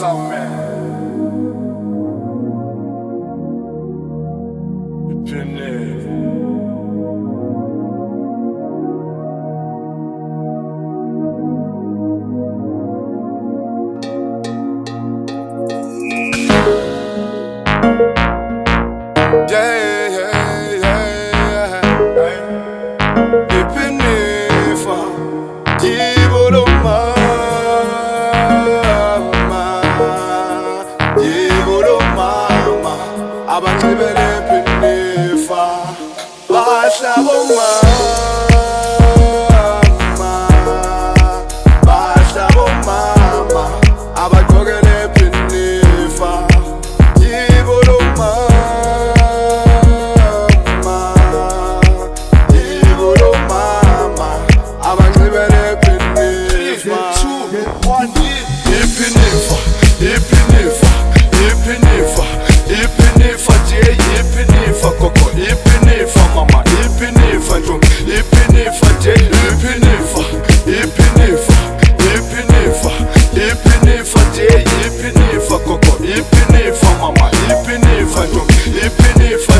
Sound man. Abancibele Epinifa Basha bomama abagqokele Epinifa yibo lo mama abancibele Epinifa Ipinifa Ipinifa koko Ipinifa mama Ipinifa ntombi Ipinifa Ipinifa Ipinifa koko Ipinifa mama Ipinifa ntombi Ipinifa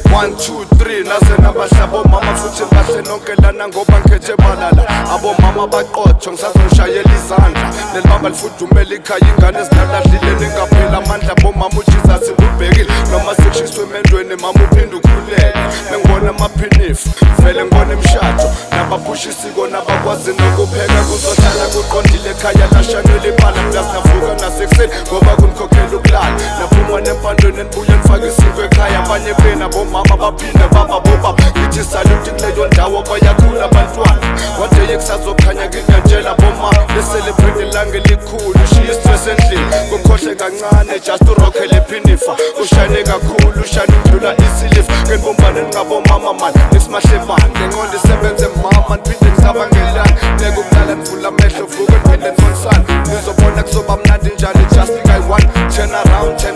1 2 3 naze nabahlabo mama futhi bahle nonke lana ngoba ngikhethe balala abo mama baqotho ngisazongishayela izandla nelibamba lifudumela ikhaya ingane ezinalahlile ningaphela amandla bomama uJesus ubhekile noma sekushiswe emendweni mama uphinde ukhuleke mengibona amaphinifu vele ngibona imshado nabaphusha isiko nabakwazi nokupheka kuzohlala kuqondile ekhaya lashanela ibala mntasavuka nasekuseni ngoba kunikhokhela ukulala naphuma nempandweni nibuye nifake isiko ekhaya abanye bena bomama baphinde baba bobaba ngithi salute kuleyo ndawo bayakhula abantwana one day kusazokhanya nginyantshela bomama le-celebrate ilanga elikhulu ushiye istress endlini kukhohle kancane just urokhele Epinifa ushayine kakhulu ushayine udlula isilifu ngenbumbane ningabomama man nisimahle bande ngiqonde isebenze mama niphinde ngisabangelani nekuqala nivula amehlo vuke niphinde nifonisane nizobona kuzoba mnandi njalo just kayi-1 turn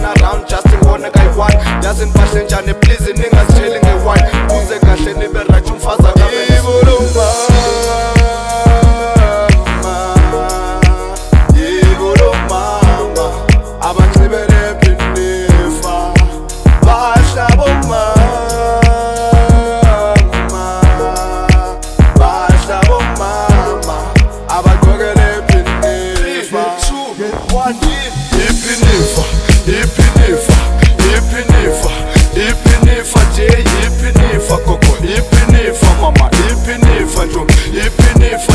around just ngibone kayi-1 yazi nibahle njani please ningazitsheli nge-wine kuze kahle nibe right umfazi abancibele Epinifa Basha bomama abagqokele Epinifa Ipinifa koko Ipinifa mama Ipinifa ntombi Ipinifa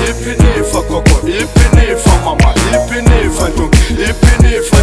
Ipinifa koko Ipinifa mama Ipinifa ntombi Ipinifa